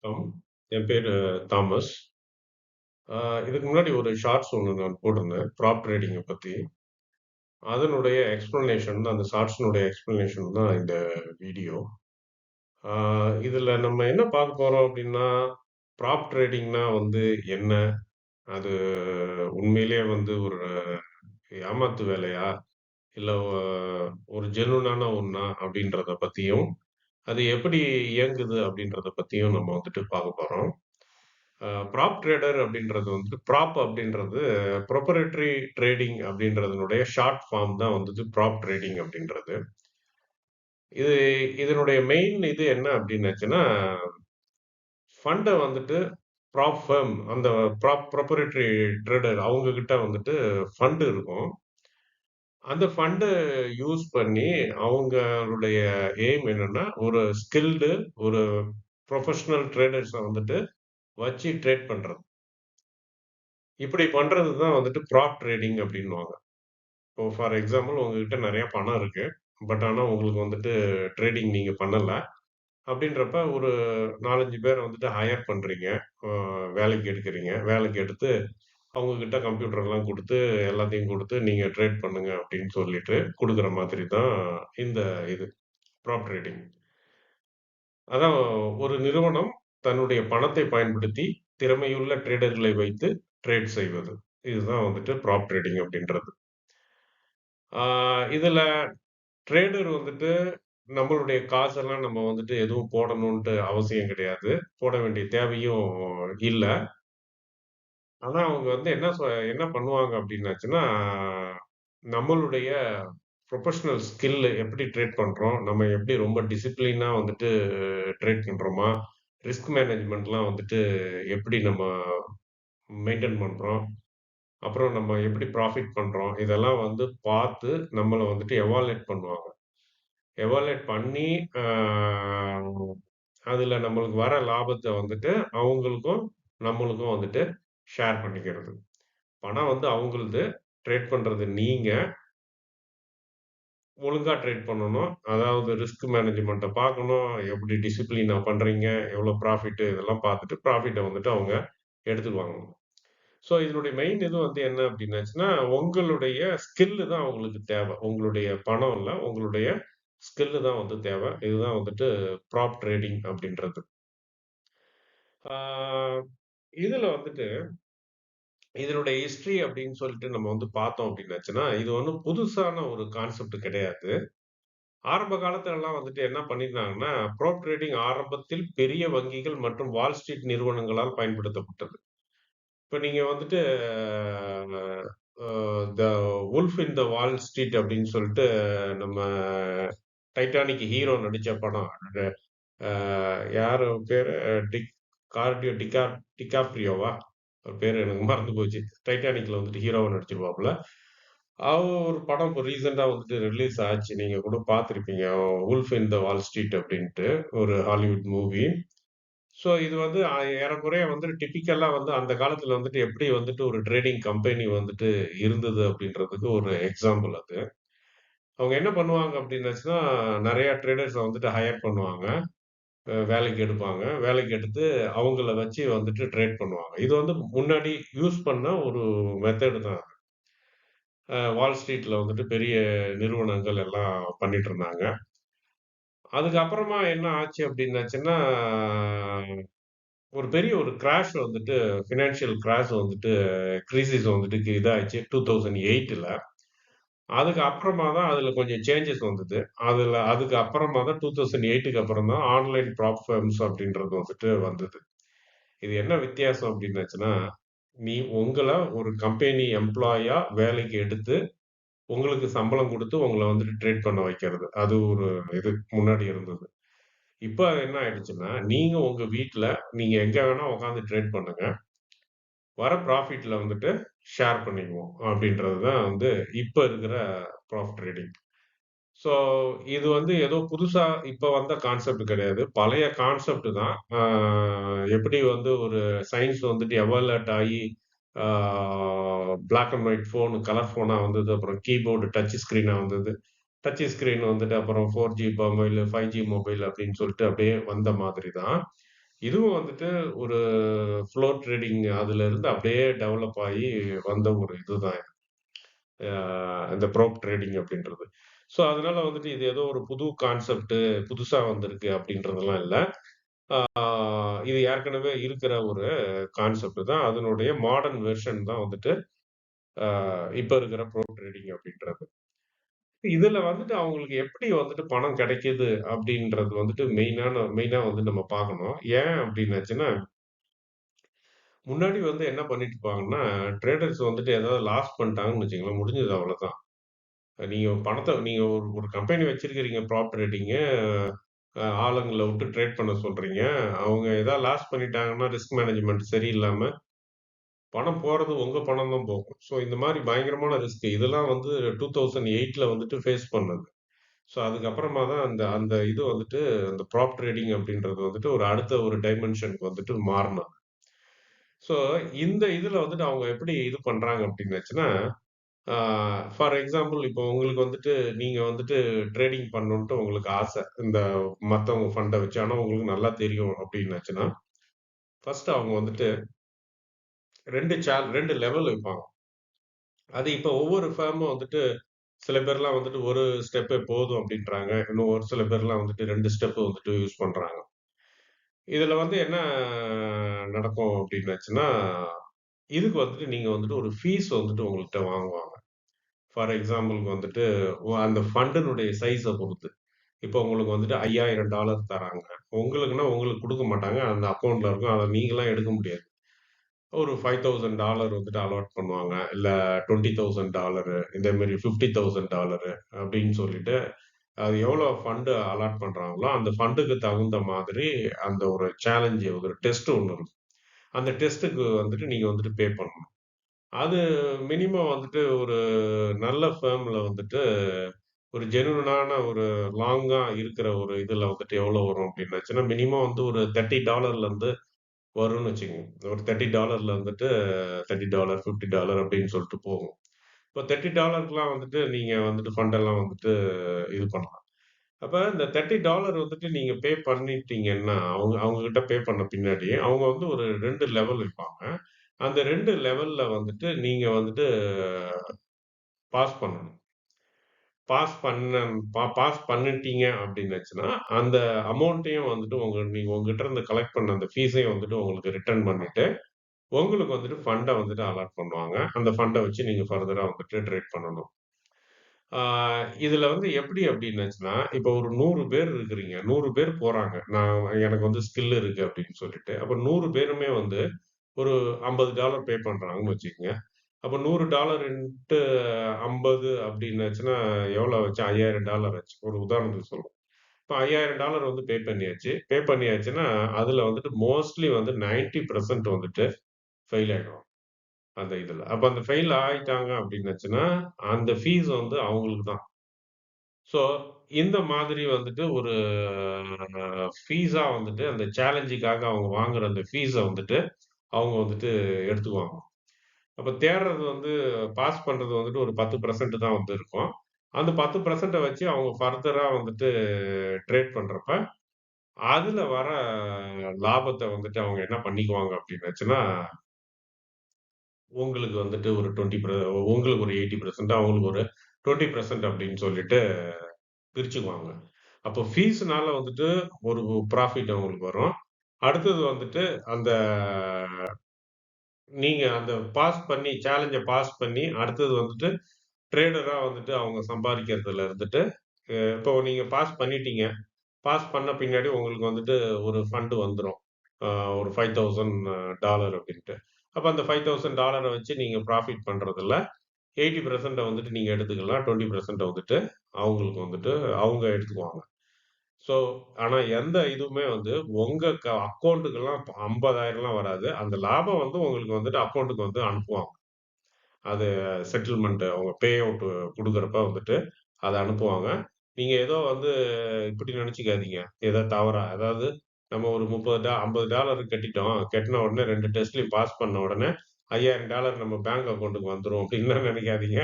வணக்கம். என் பேரு தாமஸ். அ இதுக்கு முன்னாடி ஒரு ஷார்ட்ஸ் ஒண்ணு நான் போட்டிருந்தேன். ப்ராப் ட்ரேடிங்க பத்தி. அதனுடைய எக்ஸ்ப்ளனேஷன் தான் அந்த ஷார்ட்ஸ்னுடைய எக்ஸ்ப்ளனேஷன் தான் இந்த வீடியோ. அ இதுல நம்ம என்ன பார்க்க போறோம் அப்டின்னா, ப்ராப் ட்ரேடிங்னா என்ன? அது உண்மையிலேயே ஒரு ஏமாத்து வேலையா? இல்ல ஒரு ஜென்யூனான ஒண்ணா? அப்டின்றத பத்தியும், அது எப்படி இயங்குது? அப்டின்றத பத்தியும் நம்ம பார்க்க போறோம். ப்ராப் ட்ரேடர் அப்படின்றது ப்ராப் அப்படின்றது ப்ரொப்ரைட்டரி ட்ரேடிங் அப்படின்றதனுடைய ஷார்ட் ஃபார்ம் தான் ப்ராப் ட்ரேடிங் அப்படின்றது. இது இதனுடைய மெயின் இது என்ன அப்படின்னாச்சுன்னா, ஃபண்ட ப்ராப் ஃபர்ம் அந்த ப்ரொப்ரைட்டரி ட்ரேடர் அவங்க கிட்ட ஃபண்ட் இருக்கும். அந்த ஃபண்ட யூஸ் பண்ணி அவங்களுடைய எய்ம் என்னன்னா, ஒரு ஸ்கில்டு ஒரு புரொஃபஷனல் ட்ரேடர்ஸ வச்சு ட்ரேட் பண்றது. இப்படி பண்றது தான் ப்ராப் ட்ரேடிங் அப்படின்னுவாங்க. இப்போ ஃபார் எக்ஸாம்பிள் உங்ககிட்ட நெறைய பணம் இருக்கு. பட் ஆனா உங்களுக்கு ட்ரேடிங் நீங்க பண்ணல. அப்படின்றப்ப ஒரு 4, 5 பேர ஹையர் பண்றீங்க. அ வேலைக்கு எடுக்குறீங்க. வேலைக்கு எடுத்து அவங்க கிட்ட கம்ப்யூட்டர்லாம் குடுத்து, எல்லாத்தையும் குடுத்து நீங்க ட்ரேட் பண்ணுங்க அப்படின்னு சொல்லிட்டு குடுக்குற மாதிரி தான் இந்த இது ப்ராப் ட்ரேடிங். அதான் ஒரு நிறுவனம் தன்னுடைய பணத்தை பயன்படுத்தி திறமையுள்ள ட்ரேடர்களை வைத்து ட்ரேட் செய்வது. இதுதான் ப்ராப் ட்ரேடிங் அப்படின்றது. ஆ இதுல ட்ரேடர் நம்மளுடைய காசெல்லாம் நம்ம எதுவும் போடணுன்ட்டு அவசியம் கிடையாது. போட வேண்டிய தேவையும் இல்ல. ஆனா அவங்க என்ன பண்ணுவாங்க அப்டின்னாச்சுன்னா, நம்மளுடைய புரொஃபஷனல் ஸ்கில் எப்படி ட்ரேட் பண்றோம்? நம்ம எப்படி ரொம்ப டிசிப்ளினா ட்ரேட் பண்றோமா? ரிஸ்க் மேனேஜ்மென்ட்லாம் எப்படி நம்ம மெயின்டெயின் பண்றோம்? அப்புறம் நம்ம எப்படி ப்ராஃபிட் பண்றோம்? இதெல்லாம் பார்த்து நம்மள எவாலுயேட் பண்ணுவாங்க. எவாலுயேட் பண்ணி, அ அதுல நம்மளுக்கு வர லாபத்த அவங்களுக்கும், நம்மளுக்கும் ஷேர் பண்ணிக்கிறது. பணம் அவங்களுது. ட்ரேட் பண்றது நீங்க. ஒழுங்கா ட்ரேட் பண்ணணும். அதாவது ரிஸ்க் மேனேஜ்மென்ட்ட பார்க்கணும். எப்படி டிசிப்ளினா பண்றீங்க? எவ்வளோ ப்ராஃபிட் இதெல்லாம் பார்த்துட்டு, ப்ராஃபிட்ட அவங்க எடுத்துக்குவாங்க. ஸோ இதனுடைய மெயின் இது என்ன அப்படின்னாச்சுன்னா, உங்களுடைய ஸ்கில் தான் அவங்களுக்கு தேவை. உங்களுடைய பணம் இல்ல. உங்களுடைய ஸ்கில் தான் தேவை. இதுதான் ப்ராப் ட்ரேடிங் அப்படின்றது. ஆ இதுல இதனுடைய ஹிஸ்டரி அப்படின்னு சொல்லிட்டு நம்ம பார்த்தோம் அப்படின்னாச்சுன்னா, இது ஒண்ணும் புதுசான ஒரு கான்செப்ட் கிடையாது. ஆரம்ப காலத்துலலாம் என்ன பண்ணியிருந்தாங்கன்னா, ப்ராப் ட்ரேடிங் ஆரம்பத்தில் பெரிய வங்கிகள் மற்றும் வால் ஸ்ட்ரீட் நிறுவனங்களால் பயன்படுத்தப்பட்டது. இப்ப நீங்க அ த வுல்ஃப் இன் த வால் ஸ்ட்ரீட் அப்படின்னு சொல்லிட்டு நம்ம டைட்டானிக் ஹீரோ நடிச்ச படம். அ யாரு பேரு? Tick cardio டிகாப்ரியோவா? அவர் பேரு எனக்கு மறந்து போச்சு. டைட்டானிக்ல ஹீரோவா நடிச்சிருப்பாப்புல. ஒரு படம் இப்ப ரீசென்ட்டா ரிலீஸ் ஆச்சு. நீங்க கூட பார்த்திருப்பீங்க. வுல்ஃப் இன் த வால் ஸ்ட்ரீட் அப்படின்ட்டு ஒரு ஹாலிவுட் மூவி. ஸோ இது ஏறக்குறைய டிபிக்கலா அந்த காலத்துல எப்படி ஒரு ட்ரேடிங் கம்பெனி இருந்தது அப்படின்றதுக்கு ஒரு எக்ஸாம்பிள் அது. அவங்க என்ன பண்ணுவாங்க அப்படின்னாச்சுன்னா, நெறைய ட்ரேடர்ஸ ஹையர் பண்ணுவாங்க. வேலைக்கு எடுப்பாங்க. வேலைக்கு எடுத்து அவங்கள வச்சு ட்ரேட் பண்ணுவாங்க. இது முன்னாடி யூஸ் பண்ண ஒரு மெத்தட் தான். வால் ஸ்ட்ரீட்ல பெரிய நிறுவனங்கள் எல்லாம் பண்ணிட்டுருந்தாங்க. அதுக்கப்புறமா என்ன ஆச்சு அப்டின்னாச்சுன்னா, ஒரு பெரிய ஒரு கிராஷ் ஃபினான்ஷியல் கிராஷ் கிரைசிஸ் இதாச்சு 2008ல. அதுக்கு அப்புறமா தான் அதுல கொஞ்சம் சேஞ்சஸ் வந்தது. அதுக்கு அப்புறமா தான் 2008க்கு அப்புறம் தான் ஆன்லைன் ப்ராப் ஃபர்ம்ஸ் அப்டின்றது வந்தது. இது என்ன வித்தியாசம் அப்டின்னாச்சுன்னா, நீ உங்கள ஒரு கம்பெனி எம்ப்ளாயியா வேலைக்கு எடுத்து, உங்களுக்கு சம்பளம் குடுத்து உங்கள ட்ரேட் பண்ண வைக்கிறது. அது ஒரு இது முன்னாடி இருந்தது. இப்ப என்ன ஆயிடுச்சுன்னா, நீங்க உங்க வீட்ல நீங்க எங்க வேணா உட்கார்ந்து ட்ரேட் பண்ணுங்க. வர ப்ராஃபிட்ல ஷேர் பண்ணிக்குவோம். அப்படின்றது தான் இப்ப இருக்கிற ப்ராப் ட்ரேடிங். ஸோ இது ஏதோ புதுசா இப்ப வந்த கான்செப்ட் கிடையாது. பழைய கான்செப்ட் தான். எப்படி ஒரு சயன்ஸ் எவாலுயேட் ஆயி a black and white phone, colour ஃபோனா வந்தது. அப்புறம் கீபோர்டு டச் ஸ்கிரீனா வந்தது. டச் ஸ்கிரீன் அப்புறம் 4G மொபைல், 5G மொபைல் அப்படின்னு சொல்லிட்டு அப்படியே வந்த மாதிரி தான். இதுவும் வந்துட்டு ஒரு ஃப்ளோர் ட்ரேடிங் அதுலருந்து அப்படியே டெவலப் ஆயி வந்த ஒரு இதுதான். அ இந்த ப்ரோப் ட்ரேடிங் அப்படின்றது. ஸோ, அதனால வந்துட்டு இது ஏதோ ஒரு புது கான்செப்ட் புதுசா வந்திருக்கு அப்படின்றதெல்லாம் இல்ல. ஆ இது ஏற்கனவே இருக்கிற ஒரு கான்செப்ட் தான். அதனுடைய மாடர்ன் வெர்ஷன் தான் வந்துட்டு அ இப்ப இருக்கிற ப்ரோப் ட்ரேடிங் அப்படின்றது. இதுல வந்துட்டு அவங்களுக்கு எப்படி வந்துட்டு பணம் கிடைக்குது அப்படின்றது வந்துட்டு மெயினா வந்து நம்ம பார்க்கணும். ஏன் அப்படின்னாச்சுன்னா, முன்னாடி வந்து என்ன பண்ணிட்டு இருப்பாங்கன்னா, ட்ரேடர்ஸ் வந்துட்டு ஏதாவது லாஸ் பண்ணிட்டாங்கன்னு வச்சுக்கங்களேன், முடிஞ்சது அவ்வளோதான். நீங்க ஒரு ஒரு கம்பெனி வச்சிருக்கிறீங்க ப்ராப் ட்ரேடிங்கு. ஆளுங்கள விட்டு ட்ரேட் பண்ண சொல்றீங்க. அவங்க ஏதாவது லாஸ் பண்ணிட்டாங்கன்னா, ரிஸ்க் மேனேஜ்மென்ட் சரியில்லாம, பணம் போறது உங்க பணம் தான் போகும். ஸோ இந்த மாரி பயங்கரமான ரிஸ்க். இதெல்லாம் வந்து 2008ல வந்துட்டு ஃபேஸ் பண்ணது. ஸோ அதுக்கப்புறமா தான் அந்த அந்த இது வந்துட்டு அந்த ப்ராப் ட்ரேடிங் அப்படின்றது வந்துட்டு ஒரு அடுத்த ஒரு டைமென்ஷனுக்கு வந்துட்டு மாறுனது. ஸோ இந்த இதுல வந்துட்டு அவங்க எப்படி இது பண்றாங்க அப்படின்னாச்சுன்னா, ஆ ஃபார் எக்ஸாம்பிள் இப்போ உங்களுக்கு வந்துட்டு நீங்க வந்துட்டு ட்ரேடிங் பண்ணணுன்ட்டு உங்களுக்கு ஆசை. இந்த மத்தவங்க ஃபண்ட வச்சு. ஆனா உங்களுக்கு நல்லா தெரியும் அப்படின்னாச்சுன்னா, ஃபர்ஸ்ட் அவங்க வந்துட்டு 2 லெவல் வைப்பாங்க. அது இப்போ ஒவ்வொரு ஃபேமும் வந்துட்டு சில பேர்லாம் வந்துட்டு ஒரு ஸ்டெப்பே போதும் அப்படின்றாங்க. இன்னும் ஒரு சில பேர்லாம் வந்துட்டு 2 ஸ்டெப் வந்துட்டு யூஸ் பண்றாங்க. இதுல வந்து என்ன நடக்கும் அப்படின்னாச்சுன்னா, இதுக்கு வந்துட்டு நீங்க வந்துட்டு ஒரு ஃபீஸ் வந்துட்டு உங்கள்ட்ட வாங்குவாங்க. ஃபார் எக்ஸாம்பிள்க்கு வந்துட்டு அந்த ஃபண்டினுடைய சைஸ பொறுத்து. இப்போ உங்களுக்கு வந்துட்டு $5000 தராங்க. உங்களுக்கு குடுக்க மாட்டாங்க. அந்த அக்கவுண்ட்ல இருக்கும். அத நீங்கலாம் எடுக்க முடியாது. ஒரு $5000 வந்துட்டு அலாட் பண்ணுவாங்க. இல்ல $20,000 இதே மாரி $50,000 அப்படின்னு சொல்லிட்டு, அது எவ்வளோ ஃபண்ட் அலாட் பண்றாங்களோ, அந்த ஃபண்டுக்கு தகுந்த மாதிரி அந்த ஒரு சேலஞ்ச் ஒரு டெஸ்ட் ஒண்ணு இருக்கும். அந்த டெஸ்ட்டுக்கு வந்துட்டு நீங்க வந்துட்டு பே பண்ணணும். அது மினிமம் வந்துட்டு ஒரு நல்ல ஃபர்ம்ல வந்துட்டு ஒரு ஜெனுயினான ஒரு லாங்கா இருக்கிற ஒரு இதுல வந்துட்டு எவ்வளோ வரும் அப்டின்னாச்சுன்னா, மினிமம் வந்து ஒரு $30லேருந்து வரும்னு வச்சுக்கங்க. ஒரு $30ல வந்துட்டு $30, $50 அப்டின்னு சொல்லிட்டு போகும். இப்போ $30க்குலாம் வந்துட்டு நீங்க வந்துட்டு ஃபண்ட் எல்லாம் வந்துட்டு இது பண்ணலாம். அப்ப இந்த $30 வந்துட்டு நீங்க பே பண்ணிட்டீங்கன்னா, அவங்க அவங்க கிட்ட பே பண்ண பின்னாடி, அவங்க வந்து ஒரு 2 லெவல் வைப்பாங்க. அந்த 2 லெவல்ல வந்துட்டு நீங்க வந்துட்டு பாஸ் பண்ணணும். பாஸ் பண்ணிட்டீங்க அப்டின்னுச்சுன்னா, அந்த அமௌண்ட்டயும் வந்துட்டு நீங்க உங்ககிட்ட இருந்து கலெக்ட் பண்ண அந்த ஃபீஸையும் வந்துட்டு உங்களுக்கு ரிட்டர்ன் பண்ணிட்டு, உங்களுக்கு வந்துட்டு ஃபண்ட வந்துட்டு அலாட் பண்ணுவாங்க. அந்த ஃபண்ட வச்சு நீங்க ஃபர்தரா வந்துட்டு ட்ரேட் பண்ணணும். ஆ இதுல வந்து எப்படி அப்டின்னுச்சுன்னா, இப்போ ஒரு 100 பேர் இருக்கிறீங்க. 100 பேர் போறாங்க. எனக்கு வந்து ஸ்கில் இருக்கு அப்டின்னு சொல்லிட்டு. அப்ப 100 பேருமே வந்து ஒரு $50 பே பண்றாங்கன்னு வச்சுக்கங்க. அப்ப $100 இன்டு 50 அப்டின்னாச்சுன்னா, எவ்வளோ ஆச்சு? $5000 ஆச்சு. ஒரு உதாரணத்துக்கு சொல்றேன். இப்ப $5000 வந்து பே பண்ணியாச்சு. பே பண்ணியாச்சுன்னா, அதுல வந்துட்டு மோஸ்ட்லி வந்து 90% வந்துட்டு ஃபெயில் ஆயிடும். அந்த இதுல. அப்ப அந்த ஃபெயில் ஆயிட்டாங்க அப்டின்னாச்சுன்னா, அந்த ஃபீஸ் வந்து அவங்களுக்கு தான். ஸோ, இந்த மாதிரி வந்துட்டு ஒரு ஃபீஸா வந்துட்டு அந்த சேலஞ்சுக்காக அவங்க வாங்குற அந்த ஃபீஸ வந்துட்டு, அவங்க வந்துட்டு எடுத்துக்குவாங்க. அப்ப தேர்றது வந்து பாஸ் பண்றது வந்துட்டு ஒரு 10% தான் வந்து இருக்கும். அந்த 10% வச்சு அவங்க ஃபர்தரா வந்துட்டு ட்ரேட் பண்றப்ப, அதுல வர லாபத்த வந்துட்டு அவங்க என்ன பண்ணிக்குவாங்க அப்டின்னாச்சுன்னா, உங்களுக்கு வந்துட்டு ஒரு 20 உங்களுக்கு ஒரு 80% அவங்களுக்கு ஒரு 20% அப்டின்னு சொல்லிட்டு பிரிச்சுக்குவாங்க. அப்போ ஃபீஸ்னால வந்துட்டு ஒரு ப்ராஃபிட் அவங்களுக்கு வரும். அடுத்தது வந்துட்டு அந்த நீங்க அந்த பாஸ் பண்ணி சேலஞ்ச பாஸ் பண்ணி அடுத்தது வந்துட்டு ட்ரேடரா வந்துட்டு அவங்க சம்பாரிக்கிறதுல இருந்துட்டு, இப்போ நீங்க பாஸ் பண்ணிட்டீங்க. பாஸ் பண்ண பின்னாடி உங்களுக்கு வந்துட்டு ஒரு ஃபண்ட் வந்துரும். அ ஒரு $5000 அப்டின்ட்டு. அப்ப அந்த $5000 வச்சு நீங்க ப்ராஃபிட் பண்றதுல 80% வந்துட்டு நீங்க எடுத்துக்கலாம். 20% வந்துட்டு அவங்களுக்கு வந்துட்டு அவங்க எடுத்துக்குவாங்க. ஸோ, ஆனா எந்த இதுவுமே வந்து உங்க அக்கவுண்ட்டுக்கெல்லாம் 50,000லாம் வராது. அந்த லாபம் வந்து உங்களுக்கு வந்துட்டு அக்கவுண்ட்டுக்கு வந்து அனுப்புவாங்க. அது செட்டில்மென்ட் அவங்க பே அவுட் குடுக்குறப்ப வந்துட்டு அத அனுப்புவாங்க. நீங்க ஏதோ வந்து இப்படி நெனச்சுக்காதீங்க. ஏதோ தவறா. அதாவது நம்ம ஒரு 30 $50 கட்டிட்டோம். கட்டின உடனே 2 டெஸ்ட்லயும் பாஸ் பண்ண உடனே $5000 நம்ம பேங்க் அக்கவுண்ட்க்கு வந்துரும் அப்படின்லாம் நெனைக்காதீங்க.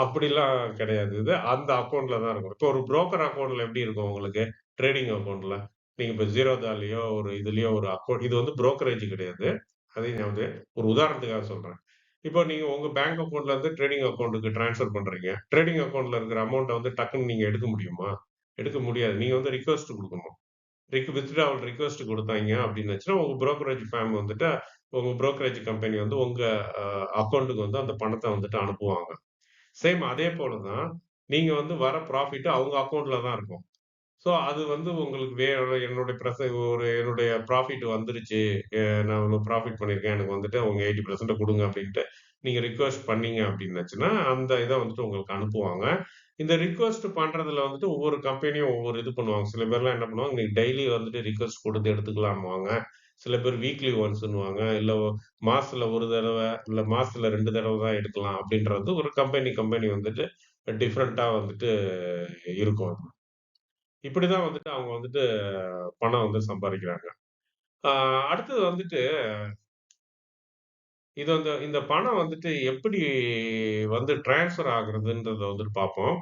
அப்படிலாம் கிடையாது இது. அந்த அக்கவுண்ட்ல தான் இருக்கும். இப்போ ஒரு புரோக்கர் அக்கவுண்ட்ல எப்படி இருக்கும் உங்களுக்கு? ட்ரேடிங் அக்கவுண்ட்ல. நீங்க இப்ப Zerodhaலயோ, ஒரு இதுலயோ ஒரு அக்கவுண்ட் இது வந்து புரோக்கரேஜ் கிடையாது. அதையும் நான் வந்து ஒரு உதாரணத்துக்காக சொல்றேன். இப்போ நீங்க உங்க பேங்க் அக்கவுண்ட்ல இருந்து ட்ரேடிங் அக்கவுண்ட்க்கு ட்ரான்ஸ்ஃபர் பண்றீங்க. ட்ரேடிங் அக்கவுண்ட்ல இருக்கிற அமௌண்ட்ட வந்து டக்குன்னு நீங்க எடுக்க முடியுமா? எடுக்க முடியாது. நீங்க வந்து ரிக்வெஸ்ட் குடுக்கணும். வித்ட்ராவல் ரிக்வெஸ்ட் குடுத்தாய்ங்க அப்டின்னுச்சுன்னா, உங்க புரோக்கரேஜ் ஃபர்ம் வந்துட்டு உங்க புரோக்கரேஜ் கம்பெனி வந்து உங்க அ அக்கவுண்ட்க்கு வந்து அந்த பணத்த வந்துட்டு அனுப்புவாங்க. சேம் அதே போல தான், நீங்க வந்து வர ப்ராஃபிட் அவங்க அக்கவுண்ட்ல தான் இருக்கும். ஸோ அது வந்து உங்களுக்கு என்னுடைய என்னுடைய ப்ராஃபிட் வந்துருச்சு. நான் இவ்ளோ ப்ராஃபிட் பண்ணியிருக்கேன். எனக்கு வந்துட்டு உங்க 80% குடுங்க அப்டின்ட்டு நீங்க ரிக்வெஸ்ட் பண்ணீங்க அப்டின்னுச்சுன்னா, அந்த இத வந்துட்டு உங்களுக்கு அனுப்புவாங்க. இந்த ரிக்வெஸ்ட் பண்றதுல வந்துட்டு ஒவ்வொரு கம்பெனியும் ஒவ்வொரு இது பண்ணுவாங்க. சில பேர்லாம் என்ன பண்ணுவாங்க, நீ டெய்லி வந்துட்டு ரிக்வெஸ்ட் குடுத்து எடுத்துக்கலாம்ன்னுவாங்க. சில பேர் வீக்லி ஒன்ஸ்ன்னுவாங்க. இல்ல மாசத்துல 1 தடவ, இல்ல மாசத்துல 2 தடவ தான் எடுக்கலாம் அப்டின்றது ஒரு கம்பெனி வந்துட்டு டிஃபரெண்ட்டா வந்துட்டு இருக்கும். இப்படிதான் வந்துட்டு அவங்க வந்துட்டு பணம் வந்து சம்பாரிக்கிறாங்க. ஆ அடுத்தது வந்துட்டு இந்த பணம் வந்துட்டு எப்படி வந்து டிரான்ஸ்ஃபர் ஆகுறதுன்றத வந்துட்டு பார்ப்போம்.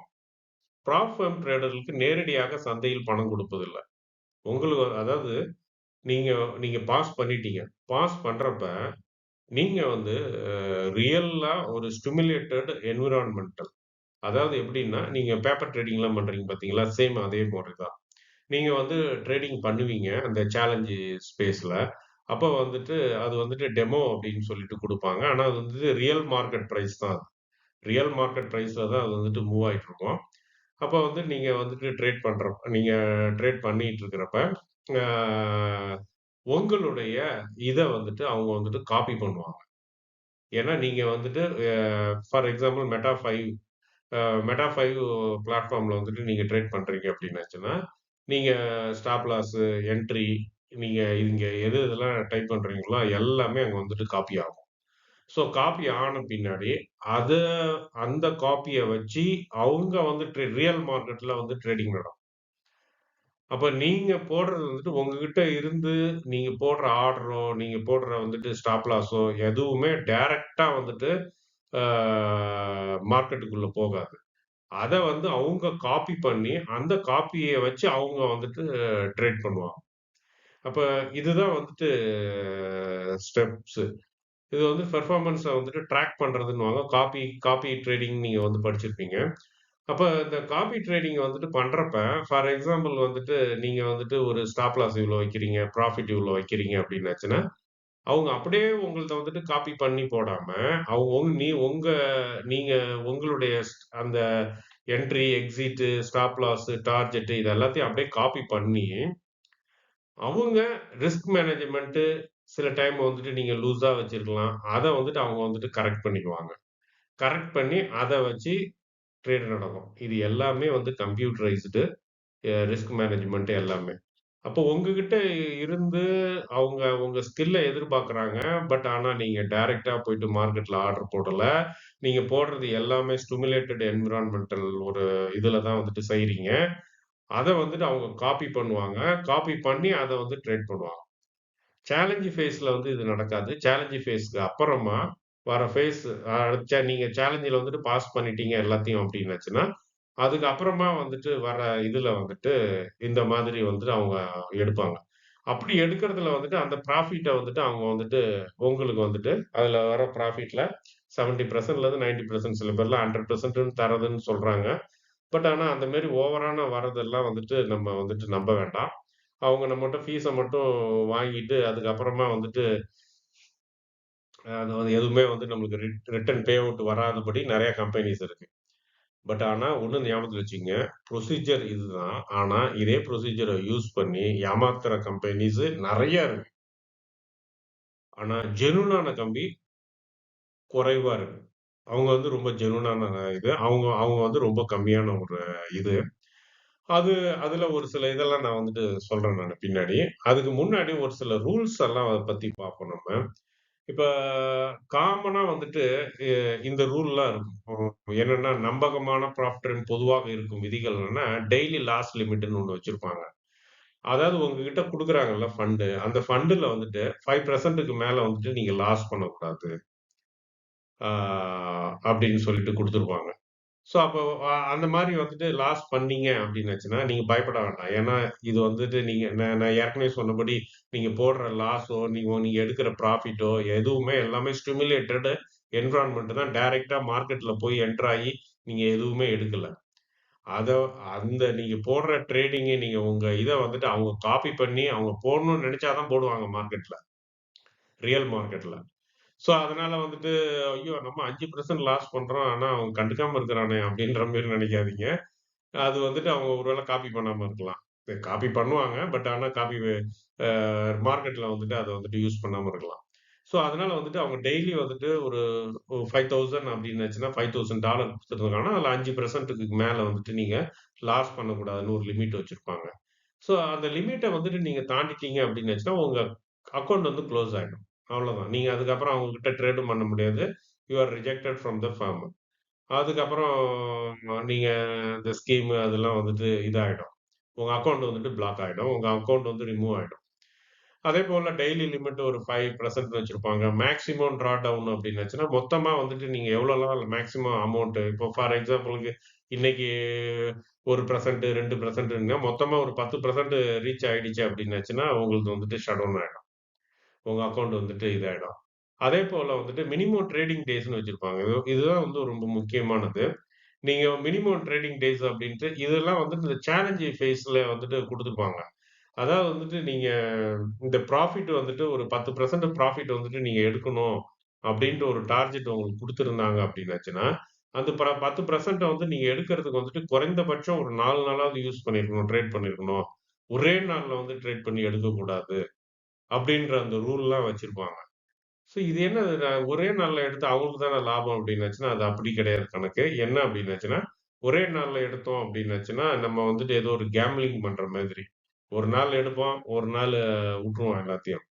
ப்ராப் ஃபர்ம் ட்ரேடர்களுக்கு நேரடியாக சந்தையில் பணம் குடுப்பதில்ல. உங்களுக்கு அதாவது நீங்க நீங்க பாஸ் பண்ணிட்டீங்க. பாஸ் பண்றப்ப நீங்க வந்து ரியலா ஒரு ஸ்டிமுலேட்டட் என்வைரன்மென்டல் அதாவது எப்படின்னா, நீங்க பேப்பர் ட்ரேடிங்லாம் பண்றீங்க பார்த்தீங்களா? சேம் அதே மாரி தான். நீங்க வந்து ட்ரேடிங் பண்ணுவீங்க. அந்த சேலஞ்சு ஸ்பேஸ்ல. அப்ப வந்துட்டு அது வந்துட்டு டெமோ அப்படின்னு சொல்லிட்டு குடுப்பாங்க. ஆனா அது வந்து ரியல் மார்க்கெட் பிரைஸ் தான் அது. ரியல் மார்க்கெட் பிரைஸ்ல தான் அது வந்துட்டு மூவ் ஆயிட்டு இருக்கும். அப்ப வந்து நீங்க வந்துட்டு நீங்க ட்ரேட் பண்ணிட்டு இருக்கிறப்ப, ஆ உங்களுடைய இத வந்துட்டு அவங்க வந்துட்டு காப்பி பண்ணுவாங்க. ஏன்னா நீங்க வந்துட்டு ஃபார் எக்ஸாம்பிள் அ மெட்டா 5 பிளாட்ஃபார்ம்ல வந்துட்டு நீங்க ட்ரேட் பண்றீங்க அப்டின்னாச்சுன்னா, நீங்க ஸ்டாப் லாஸு, என்ட்ரி நீங்க இங்க எது எதெல்லாம் டைப் பண்றீங்களோ எல்லாமே அங்க வந்துட்டு காப்பி ஆகும். ஸோ காப்பி ஆன பின்னாடி, அத அந்த காப்பிய வச்சு அவங்க வந்து ரியல் மார்க்கெட்ல வந்து ட்ரேடிங் நடக்கும். அப்ப நீங்க போடுறது வந்துட்டு உங்ககிட்ட இருந்து நீங்க போடுற ஆர்டரோ, நீங்க போடுற வந்துட்டு ஸ்டாப் லாஸோ எதுவுமே டைரக்ட்டா வந்துட்டு ஆ மார்க்கெட்டுக்குள்ள போகாது. அத வந்து அவங்க காப்பி பண்ணி, அந்த காப்பிய வச்சு அவங்க வந்துட்டு ட்ரேட் பண்ணுவாங்க. அப்ப இதுதான் வந்துட்டு ஸ்டெப்ஸு. இது வந்து பெர்ஃபார்மன்ஸ வந்துட்டு ட்ராக் பண்றதுன்னுவாங்க. காப்பி காப்பி ட்ரேடிங் நீங்க வந்து படிச்சிருப்பீங்க. அப்ப இந்த காப்பி ட்ரேடிங் வந்துட்டு பண்றப்ப, ஃபார் எக்ஸாம்பிள் வந்துட்டு நீங்க வந்துட்டு ஒரு ஸ்டாப் லாஸ் இவ்வளோ வைக்கிறீங்க, ப்ராஃபிட் இவ்வளோ வைக்கிறீங்க அப்டின்னாச்சுன்னா, அவங்க அப்படியே உங்கள்ட்ட வந்துட்டு காப்பி பண்ணி போடாம, அவங்க நீங்க உங்களுடைய அந்த entry, exit, stop loss, target இது எல்லாத்தையும் அப்படியே காப்பி பண்ணி, அவங்க ரிஸ்க் மேனேஜ்மென்ட் சில டைம் வந்துட்டு நீங்க லூஸா வச்சிருக்கலாம். அத வந்துட்டு அவங்க வந்துட்டு கரெக்ட் பண்ணிக்குவாங்க. கரெக்ட் பண்ணி அத வச்சு ட்ரேட் நடக்கும். இது எல்லாமே வந்து கம்ப்யூட்டரைஸ்டு ரிஸ்க் மேனேஜ்மென்ட் எல்லாமே. அப்போ உங்ககிட்ட இருந்து அவங்க உங்க ஸ்கில்ல எதிர்பார்க்குறாங்க. பட் ஆனா நீங்க டைரக்ட்டா போயிட்டு மார்க்கெட்ல ஆர்டர் போடல. நீங்க போடுறது எல்லாமே ஸ்டிமுலேட்டட் என்விரான்மென்டல் ஒரு இதுல தான் வந்துட்டு செய்றீங்க. அத வந்துட்டு அவங்க காப்பி பண்ணுவாங்க. காப்பி பண்ணி அத வந்து ட்ரேட் பண்ணுவாங்க. சேலஞ்ச் ஃபேஸ்ல வந்து இது நடக்காது. சேலஞ்ச் ஃபேஸ்க்கு அப்புறமா வர ஃபேஸ் நீங்க சேலஞ்சுல வந்துட்டு பாஸ் பண்ணிட்டீங்க எல்லாத்தையும் அப்டின்னாச்சுன்னா, அதுக்கு அப்புறமா வந்துட்டு வர இதுல வந்துட்டு இந்த மாதிரி வந்துட்டு அவங்க எடுப்பாங்க. அப்படி எடுக்கிறதுல வந்துட்டு அந்த ப்ராஃபிட்ட வந்துட்டு அவங்க வந்துட்டு உங்களுக்கு வந்துட்டு அதுல வர ப்ராஃபிட்ல 70%லேருந்து 90% சில பேர்லாம் 100% தர்றதுன்னு சொல்றாங்க. பட் ஆனா அந்த மாரி ஓவரான வரதெல்லாம் வந்துட்டு நம்ம வந்துட்டு நம்ப வேண்டாம். அவங்க நம்மட்ட ஃபீஸ மட்டும் வாங்கிட்டு அதுக்கப்புறமா வந்துட்டு அது வந்து எதுவுமே வந்து நம்மளுக்கு ரிட்டர்ன் பே அவுட் வராதபடி நெறைய கம்பெனிஸ் இருக்கு. பட் ஆனா ஒண்ணு ஞாபகத்துல வச்சுக்கங்க. ப்ரொசீஜர் இதுதான். ஆனா இதே ப்ரொசீஜர யூஸ் பண்ணி ஏமாத்துற கம்பெனிஸ் நெறைய இருக்கு. ஆனா ஜெனூனான கம்பி குறைவா இருக்கு. அவங்க வந்து ரொம்ப ஜெனூனான இது. அவங்க அவங்க வந்து ரொம்ப கம்மியான ஒரு இது. அது அதுல ஒரு சில இதெல்லாம் நான் வந்துட்டு சொல்றேன் நானு பின்னாடி. அதுக்கு முன்னாடி ஒரு சில ரூல்ஸ் எல்லாம் அத பத்தி பார்ப்போம் நம்ம. இப்ப காமனா வந்துட்டு எ இந்த ரூல்லாம் இருக்கும். என்னன்னா நம்பகமான ப்ராப்டரின் பொதுவாக இருக்கும் விதிகள் என்னன்னா, டெய்லி லாஸ் லிமிட்ன்னு ஒண்ணு வச்சிருப்பாங்க. அதாவது உங்ககிட்ட குடுக்குறாங்கல்ல ஃபண்ட். அந்த ஃபண்டுல வந்துட்டு 5%க்கு மேல வந்துட்டு நீங்க லாஸ் பண்ணக்கூடாது. ஆ அப்படின்னு சொல்லிட்டு குடுத்துருப்பாங்க. ஸோ அப்போ அந்த மாரி வந்துட்டு லாஸ் பண்ணீங்க அப்டின்னாச்சுன்னா, நீங்க பயப்பட வேண்டாம். ஏன்னா, இது வந்துட்டு நீங்க நான் நான் ஏற்கனவே சொன்னபடி, நீங்க போடுற லாஸோ, நீங்க எடுக்கிற ப்ராஃபிட்டோ எதுவுமே எல்லாமே ஸ்டிமுலேட்டட் என்விரான்மென்ட் தான். டைரக்ட்டா மார்க்கெட்ல போய் என்டர் ஆயி, நீங்க எதுவுமே எடுக்கல. அத அந்த நீங்க போடுற நீங்க உங்க இத வந்துட்டு அவங்க காப்பி பண்ணி, அவங்க போடணும்னு நெனச்சா தான் போடுவாங்க மார்க்கெட்ல. ரியல் மார்க்கெட்ல. ஸோ, அதனால வந்துட்டு, ஐயோ! நம்ம 5% லாஸ் பண்றோம். ஆனா, அவன் கண்டுக்காம இருக்கிறானே! அப்டின்ற மாரி நெனைக்காதீங்க. அது வந்துட்டு அவங்க ஒரு வேள காப்பி பண்ணாம இருக்கலாம். காப்பி பண்ணுவாங்க. பட் ஆனா காப்பி அ மார்க்கெட்ல வந்துட்டு அத வந்துட்டு யூஸ் பண்ணாம இருக்கலாம். ஸோ, அதனால வந்துட்டு அவங்க டெய்லி வந்துட்டு ஒரு 5000 அப்டின்னாச்சுன்னா, $5000 குடுத்துருக்காங்கன்னா, அதுல 5%க்கு மேல வந்துட்டு நீங்க லாஸ் பண்ணக்கூடாதுன்னு ஒரு லிமிட் வச்சிருப்பாங்க. ஸோ, அந்த லிமிட்ட வந்துட்டு நீங்க தாண்டிட்டீங்க அப்டின்னாச்சுன்னா, உங்க அக்கவுண்ட் வந்து குளோஸ் ஆயிடும். அவ்வளோதான். நீங்க அதுக்கப்புறம் அவங்ககிட்ட ட்ரேடும் பண்ண முடியாது. You are rejected from the firm. அதுக்கப்புறம் நீங்க இந்த ஸ்கீம் அதெல்லாம் வந்துட்டு இதாயிடும். உங்க அக்கவுண்ட் வந்துட்டு பிளாக் ஆயிடும். உங்க அக்கவுண்ட் வந்து ரிமூவ் ஆயிடும். அதேபோல டெய்லி லிமிட் ஒரு 5% வச்சிருப்பாங்க. மேக்ஸிமம் ட்ரா டவுன் அப்டின்னாச்சுன்னா, மொத்தமா வந்துட்டு நீங்க எவ்வளோலாம் மேக்ஸிமம் அமௌண்ட் இப்போ ஃபார் எக்ஸாம்பிள்க்கு இன்னைக்கு 1% 2%ன்னா மொத்தமா ஒரு 10% ரீச் ஆயிடுச்சு அப்டின்னாச்சுன்னா, உங்களுக்கு வந்துட்டு ஷட் டவுன் ஆயிடும். உங்க அக்கவுண்ட் வந்துட்டு இதாயிடும். அதேபோல வந்துட்டு மினிமம் ட்ரேடிங் டேஸ்ன்னு வச்சிருப்பாங்க. இதுதான் வந்து ரொம்ப முக்கியமானது. நீங்க மினிமம் ட்ரேடிங் டேஸ் அப்டின்ட்டு இதெல்லாம் வந்துட்டு இந்த சேலஞ்ச் ஃபேஸ்ல வந்துட்டு குடுத்துருப்பாங்க. அதாவது வந்துட்டு நீங்க இந்த ப்ராஃபிட் வந்துட்டு ஒரு 10% ப்ராஃபிட் வந்துட்டு நீங்க எடுக்கணும் அப்டின்ட்டு ஒரு டார்கெட் உங்களுக்கு குடுத்திருந்தாங்க அப்டின்னாச்சுன்னா, அந்த 10% வந்து நீங்க எடுக்கிறதுக்கு வந்துட்டு குறைந்தபட்சம் ஒரு 4 நாளாவது யூஸ் பண்ணியிருக்கணும், ட்ரேட் பண்ணியிருக்கணும். ஒரே நாள்ல வந்து ட்ரேட் பண்ணி எடுக்கக்கூடாது. அப்டின்ற அந்த ரூல்லாம் வச்சிருப்பாங்க. இது என்னது ஒரே நாள்ல எடுத்து அவங்களுக்கு தானே லாபம் அப்டின்னாச்சுன்னா, அது அப்படி கிடையாது கணக்கு. என்ன அப்டின்னாச்சுன்னா, ஒரே நாள்ல எடுத்தோம் அப்டின்னாச்சுன்னா, நம்ம வந்துட்டு ஏதோ ஒரு கேம்பிளிங் பண்ற மாதிரி. ஒரு நாள் எடுப்போம், ஒரு நாள் உட்டுருவோம் எல்லாத்தையும்.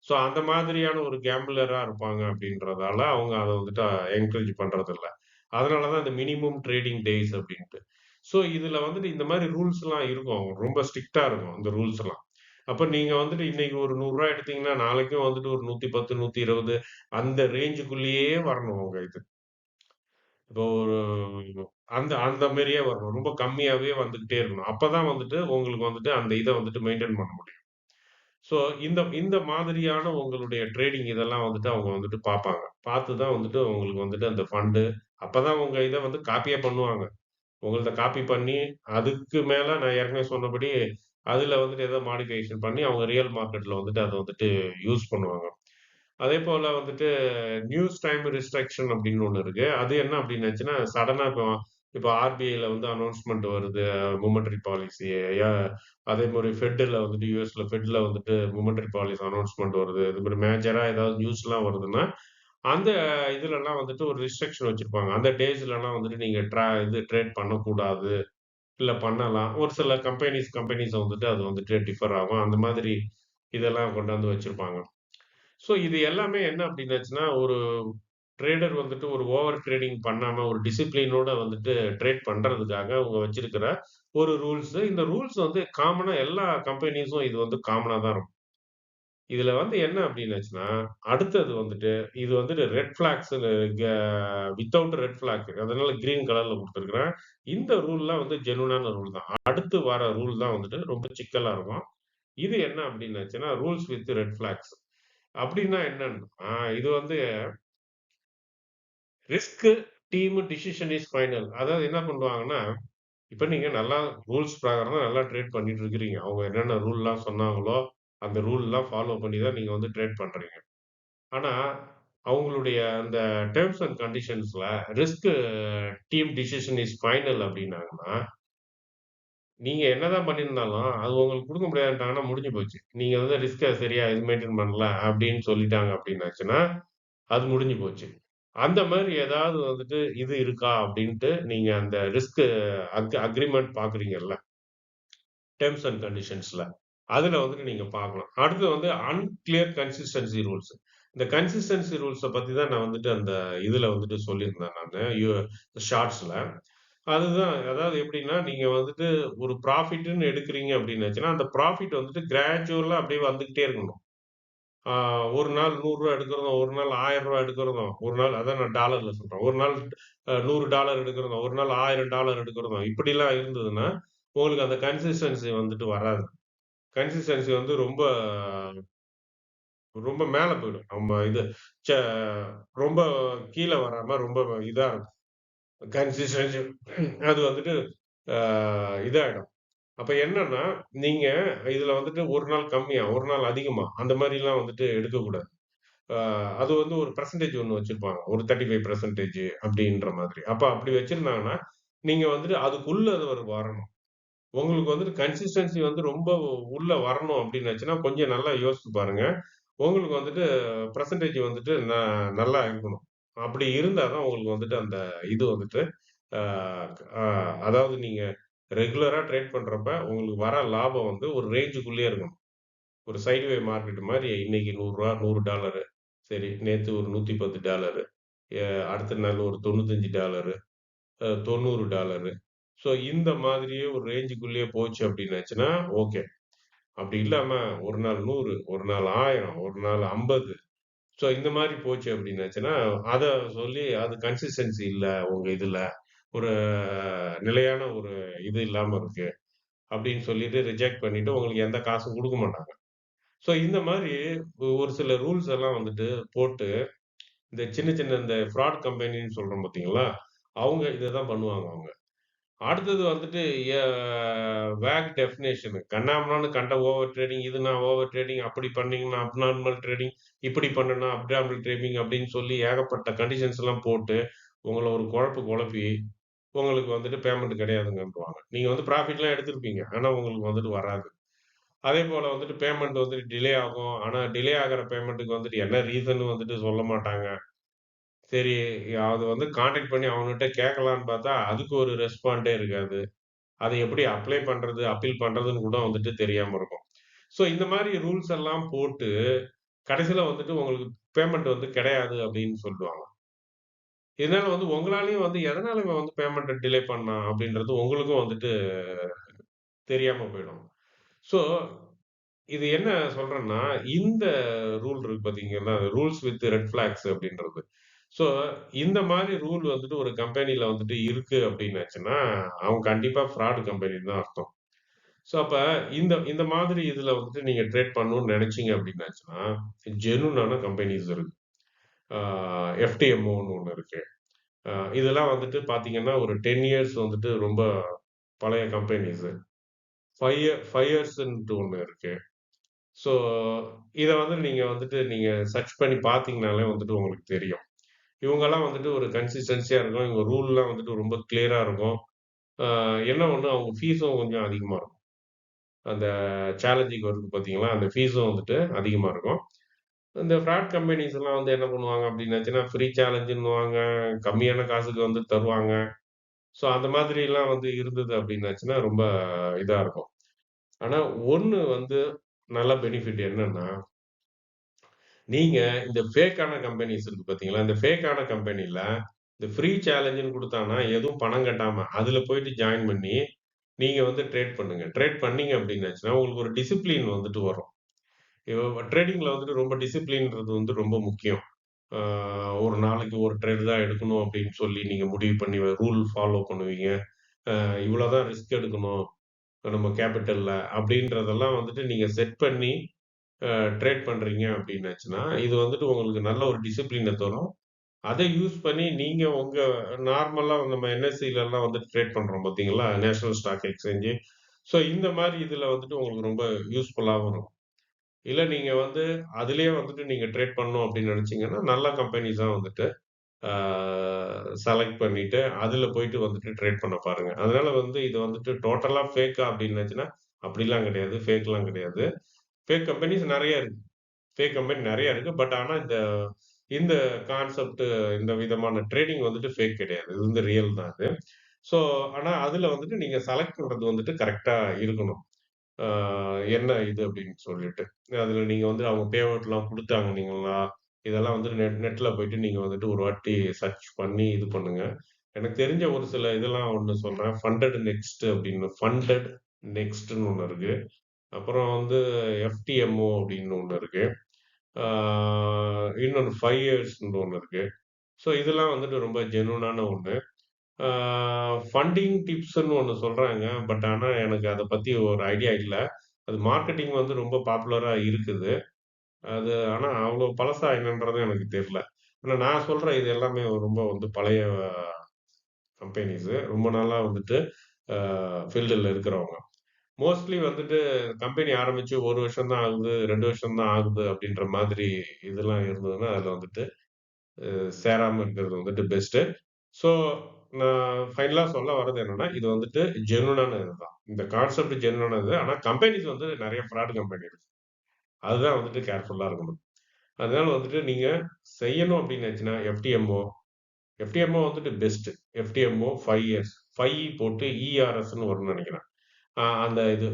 அந்த மாதிரியான ஒரு கேம்பிளரா இருப்பாங்க அப்டின்றதால, அவங்க அத வந்துட்டு என்கரேஜ் பண்றதில்ல. அதனால தான் இந்த மினிமம் ட்ரேடிங் டேஸ் அப்டின்ட்டு. இதுல வந்துட்டு இந்த மாரி ரூல்ஸ்லாம் இருக்கும். ரொம்ப ஸ்ட்ரிக்ட்டா இருக்கும் இந்த ரூல்ஸ்லாம். அப்ப நீங்க வந்துட்டு இன்னைக்கு ஒரு ரூ. 100 எடுத்தீங்கன்னா, நாளைக்கும் வந்துட்டு ஒரு 110, 120 அந்த ரேஞ்சுக்குள்ளேயே வரணும் உங்க இது. இப்போ ஒரு அந்த அந்த மாரியே வரணும். ரொம்ப கம்மியாவே வந்துகிட்டே இருக்கணும். அப்பதான் வந்துட்டு உங்களுக்கு வந்துட்டு அந்த இத வந்துட்டு மெயின்டெயின் பண்ண முடியும். ஸோ இந்த இந்த மாதிரியான உங்களுடைய ட்ரேடிங் இதெல்லாம் வந்துட்டு அவங்க வந்துட்டு பார்ப்பாங்க. பார்த்து தான் வந்துட்டு உங்களுக்கு வந்துட்டு அந்த ஃபண்டு அப்பதான் உங்க இத வந்து காப்பியே பண்ணுவாங்க. உங்களத காப்பி பண்ணி, அதுக்கு மேல நான் ஏற்கனவே சொன்னபடி, அதுல வந்துட்டு ஏதோ மாடிஃபிகேஷன் பண்ணி, அவங்க ரியல் மார்க்கெட்ல வந்துட்டு அத வந்துட்டு யூஸ் பண்ணுவாங்க. அதேபோல வந்துட்டு நியூஸ் டைம் ரிஸ்ட்ரிக்ஷன் அப்படின்னு ஒண்ணு இருக்கு. அது என்ன அப்படின்னாச்சுன்னா, சடனா இப்போ ஆர்பிஐல வந்து அனௌன்ஸ்மென்ட் வருது. மொமெண்டரி பாலிசி அதே மாரி ஃபெட்ல வந்துட்டு யுஎஸ்ல ஃபெட்ல வந்துட்டு மொமெண்டரி பாலிசி அனௌன்ஸ்மென்ட் வருது. இது மாரி மேஜரா ஏதாவது நியூஸ்லாம் வருதுன்னா, அந்த இதுலலாம் வந்துட்டு ஒரு ரிஸ்ட்ரிக்ஷன் வச்சிருப்பாங்க. அந்த டேஸ்லலாம் வந்துட்டு நீங்க ட்ரேட் பண்ணக்கூடாது. இல்ல பண்ணலாம். ஒரு சில கம்பெனிஸ வந்துட்டு அது வந்துட்டு டிஃபர் ஆகும். அந்த மாதிரி இதெல்லாம் கொண்டாந்து வச்சிருப்பாங்க. இது எல்லாமே என்ன அப்டின்னாச்சுன்னா, ஒரு ட்ரேடர் வந்துட்டு ஒரு ஓவர் ட்ரேடிங் பண்ணாம ஒரு டிசிப்ளினோட வந்துட்டு ட்ரேட் பண்றதுக்காக அவங்க வச்சிருக்கிற ஒரு ரூல்ஸ். இந்த ரூல்ஸ் வந்து காமனா எல்லா கம்பெனிஸும் இது வந்து காமனா தான் இருக்கும். இதுல வந்து என்ன அப்டின்னாச்சுன்னா, அடுத்தது வந்துட்டு இது வந்துட்டு ரெட் ஃபிளாக்ஸ்ன்னு க வித்தவுட் ரெட் ஃபிளாக் அதனால கிரீன் கலர்ல குடுத்துருக்கிறேன். இந்த ரூல்லாம் வந்து ஜென்யூனான ரூல் தான். அடுத்து வர ரூல் தான் வந்துட்டு ரொம்ப சிக்கலா இருக்கும். இது என்ன அப்டின்னாச்சுன்னா, ரூல்ஸ் வித் ரெட் ஃபிளாக்ஸ். அப்டின்னா என்னன்னா, இது வந்து risk team decision is final. அதாவது என்ன பண்ணுவாங்கன்னா, இப்ப நீங்க நல்லா ரூல்ஸ் பிரகாரம் தான் நல்லா ட்ரேட் பண்ணிட்டு இருக்கிறீங்க. அவங்க என்னென்ன ரூல்லாம் சொன்னாங்களோ, அந்த ரூல்லாம் ஃபாலோ பண்ணி தான் நீங்க வந்து ட்ரேட் பண்றீங்க. ஆனா, அவங்களுடைய அந்த டெர்ம்ஸ் அண்ட் கண்டிஷன்ஸ்ல risk team decision is final அப்டின்னாங்கன்னா, நீங்க என்னதான் பண்ணியிருந்தாலும், அது உங்களுக்கு குடுக்க முடியாதுன்ட்டாங்கன்னா முடிஞ்சு போச்சு. நீங்க வந்து ரிஸ்க்க சரியா இது மெயின்டெயின் பண்ணல அப்டின்னு சொல்லிட்டாங்க அப்டின்னாச்சுன்னா, அது முடிஞ்சு போச்சு. அந்த மாரி ஏதாவது வந்துட்டு இது இருக்கா அப்டின்ட்டு நீங்க அந்த ரிஸ்க் அக்ரீமெண்ட் பார்க்குறீங்கல்ல, டெர்ம்ஸ் அண்ட் கண்டிஷன்ஸ்ல. அதுல வந்துட்டு நீங்க பார்க்கணும். அடுத்து வந்து அன்கிளியர் கன்சிஸ்டன்சி ரூல்ஸ். இந்த கன்சிஸ்டன்சி ரூல்ஸ பத்தி தான் நான் வந்துட்டு அந்த இதுல வந்துட்டு சொல்லியிருந்தேன் நானு. ஷார்ட்ஸ்ல. அதுதான் அதாவது எப்படின்னா, நீங்க வந்துட்டு ஒரு ப்ராஃபிட்ன்னு எடுக்கிறீங்க அப்படின்னாச்சுன்னா, அந்த ப்ராஃபிட் வந்துட்டு கிராஜுவலா அப்படியே வந்துகிட்டே இருக்கணும். ஆ ஒரு நாள் ரூ. 100 எடுக்கிறதும், ஒரு நாள் ரூ. 1000 எடுக்கிறதும், ஒரு நாள் அதான் நான் டாலர்ல சொல்றேன். ஒரு நாள் $100 எடுக்கிறதும், ஒரு நாள் $1000 எடுக்கிறதும் இப்படிலாம் இருந்ததுன்னா, உங்களுக்கு அந்த கன்சிஸ்டன்சி வந்துட்டு வராது. கன்சிஸ்டன்சி வந்து ரொம்ப ரொம்ப மேல போயிடும். நம்ம இது ச ரொம்ப கீழ வராம ரொம்ப இதா இருக்கும். கன்சிஸ்டன்சி அது வந்துட்டு ஆ இதாயிடும். அப்ப என்னன்னா, நீங்க இதுல வந்துட்டு 1 நாள் கம்மியா, 1 நாள் அதிகமா அந்த மாரிலாம் வந்துட்டு எடுக்கக்கூடாது. ஆ அது வந்து ஒரு பெர்சன்டேஜ் ஒண்ணு வச்சிருப்பாங்க. ஒரு 35% அப்படின்ற மாதிரி. அப்ப அப்படி வச்சிருந்தாங்கன்னா, நீங்க வந்துட்டு அதுக்குள்ள அது ஒரு வரணும். உங்களுக்கு வந்துட்டு கன்சிஸ்டன்சி வந்து ரொம்ப உள்ள வரணும் அப்டின்னாச்சுன்னா, கொஞ்சம் நல்லா யோசிச்சு பாருங்க. உங்களுக்கு வந்துட்டு பெர்சன்டேஜ் வந்துட்டு நல்லா இருக்கணும். அப்படி இருந்தா தான் உங்களுக்கு வந்துட்டு அந்த இது வந்துட்டு ஆ அ அதாவது நீங்க ரெகுலரா ட்ரேட் பண்றப்ப உங்களுக்கு வர லாபம் வந்து ஒரு ரேஞ்சுக்குள்ளேயே இருக்கணும். ஒரு சைட்வே மார்க்கெட் மாரி இன்னைக்கு ரூ. 100 $100 சரி, நேத்து ஒரு $110 எ அடுத்த நாள் ஒரு $95 $90 ஸோ இந்த மாதிரியே ஒரு ரேஞ்சுக்குள்ளேயே போச்சு அப்டின்னாச்சுன்னா, ஓகே. அப்படி இல்லாம ஒரு நாள் 100, ஒரு நாள் 1000, ஒரு நாள் 50 ஸோ இந்த மாரி போச்சு அப்டின்னாச்சுன்னா, அத சொல்லி அது கன்சிஸ்டன்சி இல்ல உங்க இதுல. ஒரு நிலையான ஒரு இது இல்லாம இருக்கு. அப்டின்னு சொல்லிட்டு ரிஜெக்ட் பண்ணிட்டு உங்களுக்கு எந்த காசும் குடுக்க மாட்டாங்க. ஸோ இந்த மாரி ஒரு சில ரூல்ஸ் எல்லாம் வந்துட்டு போட்டு, இந்த சின்ன சின்ன இந்த ஃப்ராட் கம்பெனின்னு சொல்றோம் பார்த்தீங்களா? அவங்க இத தான் பண்ணுவாங்க அவங்க. அடுத்தது வந்துட்டு எ வேக் டெஃபினேஷன் கன்னாபின்னான்னு கண்ட ஓவர் ட்ரேடிங், இது நான் ஓவர் ட்ரேடிங் அப்படி பண்ணீங்கன்னா அப்நார்மல் ட்ரேடிங், இப்படி பண்ணுனா அப்நார்மல் ட்ரேடிங் அப்படின்னு சொல்லி ஏகப்பட்ட கண்டிஷன்ஸ் எல்லாம் போட்டு, உங்கள ஒரு குழப்பி, உங்களுக்கு வந்துட்டு பேமெண்ட் கிடையாதுங்கன்றுவாங்க. நீங்க வந்து ப்ராஃபிட்லாம் எடுத்திருப்பீங்க. ஆனா உங்களுக்கு வந்துட்டு வராது. அதேபோல வந்துட்டு பேமெண்ட் வந்துட்டு டிலே ஆகும். ஆனா டிலே ஆகுற பேமெண்ட்க்கு வந்துட்டு என்ன ரீசன்னு வந்துட்டு சொல்ல மாட்டாங்க. சரி அது வந்து கான்டாக்ட் பண்ணி அவங்ககிட்ட கேட்கலான்னு பார்த்தா, அதுக்கு ஒரு ரெஸ்பாண்டே இருக்காது. அத எப்படி அப்ளை பண்றது, அப்பீல் பண்றதுன்னு கூட வந்துட்டு தெரியாம இருக்கும். ஸோ இந்த மாரி ரூல்ஸ் எல்லாம் போட்டு, கடைசில வந்துட்டு உங்களுக்கு பேமெண்ட் வந்து கிடையாது அப்படின்னு சொல்லுவாங்க. இதனால வந்து உங்களாலயும் வந்து எதனால இவன் வந்து பேமெண்ட்ட டிலே பண்ணான் அப்படின்றது உங்களுக்கும் வந்துட்டு தெரியாம போயிடும். ஸோ இது என்ன சொல்றேன்னா, இந்த ரூல் இருக்கு பார்த்தீங்கன்னா, ரூல்ஸ் வித் ரெட் ஃபிளாக்ஸ் அப்படின்றது. ஸோ இந்த மாரி ரூல் வந்துட்டு ஒரு கம்பெனில வந்துட்டு இருக்கு அப்படின்னாச்சுன்னா, அவன் கண்டிப்பா ஃப்ராட் கம்பெனின்னு தான் அர்த்தம். ஸோ அப்ப இந்த இந்த மாதிரி இதுல வந்துட்டு நீங்க ட்ரேட் பண்ணணும்னு நெனச்சீங்க அப்டின்னாச்சுன்னா, ஜென்யூனான கம்பெனிஸ் இருக்கு. ஆ எஃப்டிஎம்ஓன்னு ஒண்ணு இருக்கு. அ இதெல்லாம் வந்துட்டு பாத்தீங்கன்னா, ஒரு 10 இயர்ஸ் வந்துட்டு ரொம்ப பழைய கம்பெனிஸு. 5 இயர்ஸ்ன்ட்டு ஒண்ணு இருக்கு. ஸோ இத வந்து நீங்க வந்துட்டு நீங்க சர்ச் பண்ணி பாத்தீங்கனாலே வந்துட்டு உங்களுக்கு தெரியும். இவங்கலாம் வந்துட்டு ஒரு கன்சிஸ்டன்ஸியா இருக்கும். இவங்க ரூல்லாம் வந்துட்டு ரொம்ப கிளியரா இருக்கும். ஆ என்ன ஒண்ணு அவங்க ஃபீஸும் கொஞ்சம் அதிகமா இருக்கும். அந்த சேலஞ்சிங் வருது பார்த்தீங்களா, அந்த ஃபீஸும் வந்துட்டு அதிகமா இருக்கும். இந்த ஃப்ராட் கம்பெனிஸ் எல்லாம் வந்து என்ன பண்ணுவாங்க அப்டின்னாச்சுன்னா, ஃப்ரீ சேலஞ்சுன்னுவாங்க, கம்மியான காசுக்கு வந்து தருவாங்க. ஸோ அந்த மாதிரிலாம் வந்து இருந்தது அப்டின்னாச்சுன்னா, ரொம்ப இதா இருக்கும். ஆனா ஒண்ணு வந்து நல்ல பெனிஃபிட் என்னன்னா, நீங்க இந்த ஃபேக்கான கம்பெனிஸ் இருக்கு பார்த்தீங்களா, இந்த ஃபேக்கான கம்பெனில இந்த ஃப்ரீ சேலஞ்சுன்னு குடுத்தான்னா, எதுவும் பணம் கட்டாம, அதுல போயிட்டு ஜாயின் பண்ணி, நீங்க வந்து ட்ரேட் பண்ணுங்க. ட்ரேட் பண்ணீங்க அப்டின்னாச்சுன்னா, உங்களுக்கு ஒரு டிசிப்ளின் வந்துட்டு வரும். ட்ரேடிங்ல வந்துட்டு ரொம்ப டிசிப்ளின்றது வந்து ரொம்ப முக்கியம். ஆ ஒரு நாளைக்கு ஒரு ட்ரேட் தான் எடுக்கணும் அப்படின்னு சொல்லி நீங்க முடிவு பண்ணி ரூல் ஃபாலோ பண்ணுவீங்க. இவ்வளோ தான் ரிஸ்க் எடுக்கணும் நம்ம கேபிட்டல்ல அப்படின்றதெல்லாம் வந்துட்டு நீங்க செட் பண்ணி ட்ரேட் பண்றீங்க அப்படின்னாச்சுன்னா, இது வந்துட்டு உங்களுக்கு நல்ல ஒரு டிசிப்ளின தரும். அத யூஸ் பண்ணி நீங்க உங்க நார்மலா நம்ம என்எஸ்சிலலாம் வந்து ட்ரேட் பண்றோம் பார்த்தீங்களா? National stock exchange. ஸோ இந்த மாரி இதுல வந்துட்டு உங்களுக்கு ரொம்ப யூஸ்ஃபுல்லாவும் இருக்கும். இல்ல நீங்க வந்து அதிலேயே வந்துட்டு நீங்க ட்ரேட் பண்ணணும் அப்படின்னு நினைச்சீங்கன்னா, நல்ல கம்பெனிஸா வந்துட்டு ஆ செலக்ட் பண்ணிட்டு, அதுல போயிட்டு வந்துட்டு ட்ரேட் பண்ண பாருங்க. அதனால வந்து இது வந்துட்டு டோட்டலா ஃபேக்கா அப்படின்னாச்சுன்னா, அப்படிலாம் கிடையாது. ஃபேக்லாம் கிடையாது. ஃபேக் கம்பெனிஸ் நெறைய இருக்கு. ஃபேக் கம்பெனி நெறைய இருக்கு. பட் ஆனா இந்த இந்த கான்செப்ட் இந்த விதமான ட்ரேடிங் வந்துட்டு ஃபேக் கிடையாது. இது வந்து ரியல் தான் அது. ஸோ ஆனா அதுல வந்துட்டு நீங்க செலக்ட் பண்றது வந்துட்டு கரெக்ட்டா இருக்கணும். ஆ என்ன இது அப்படின்னு சொல்லிட்டு. அதுல நீங்க வந்து அவங்க பே அவுட்லாம் குடுத்தாங்கன்னீங்களா, இதெல்லாம் வந்து நெட்ல போயிட்டு நீங்க வந்துட்டு ஒரு வாட்டி சர்ச் பண்ணி இது பண்ணுங்க. எனக்கு தெரிஞ்ச ஒரு சில இதெல்லாம் ஒண்ணு சொல்றேன். ஃபண்டட் நெக்ஸ்ட் அப்படின்னு ஃபண்டட் நெக்ஸ்ட்ன்னு ஒண்ணு இருக்கு. அப்புறம் வந்து எஃப்டிஎம்ஓ அப்படின்னு ஒண்ணு இருக்கு. ஆ இன்னொன்னு 5 இயர்ஸ்ன்னு ஒண்ணு இருக்கு. ஸோ இதெல்லாம் வந்துட்டு ரொம்ப ஜெனூனான ஒண்ணு. ஆ ஃபண்டிங் டிப்ஸ்ன்னு ஒண்ணு சொல்றாங்க. பட் ஆனா எனக்கு அத பத்தி ஒரு ஐடியா இல்ல. அது மார்க்கெட்டிங் வந்து ரொம்ப பாப்புலரா இருக்குது. அது ஆனா அவ்ளோ பழசா என்னன்றது எனக்கு தெரியல. ஆனா நான் சொல்ற இது எல்லாமே ரொம்ப வந்து பழைய கம்பெனிஸு. ரொம்ப நாளா வந்துட்டு ஃபீல்டுல இருக்கிறவங்க. மோஸ்ட்லி வந்துட்டு கம்பெனி ஆரம்பிச்சு 1 வருஷம் தான் ஆகுது, 2 வருஷம் தான் ஆகுது அப்படின்ற மாதிரி இதெல்லாம் இருந்ததுன்னா, அதுல வந்துட்டு சேராம இருக்கிறது வந்துட்டு பெஸ்ட்டு. ஸோ நான் ஃபைனலா சொல்ல வர்றது என்னன்னா, இது வந்துட்டு ஜென்யூனான இதுதான். இந்த கான்செப்ட் ஜென்யூனானது. ஆனா கம்பெனிஸ் வந்து நெறைய ஃப்ராட் கம்பெனி இருக்கு. அதுதான் வந்துட்டு கேர்ஃபுல்லா இருக்கணும். அதனால வந்துட்டு நீங்க செய்யணும் அப்படின்னு நெனச்சுன்னா, எஃப்டிஎம்ஓ வந்துட்டு பெஸ்ட். எஃப்டிஎம்ஓ 5 இயர்ஸ். 5 போட்டு இஆர்எஸ்ன்னு வரும்னு நெனைக்கிறேன். அந்த இது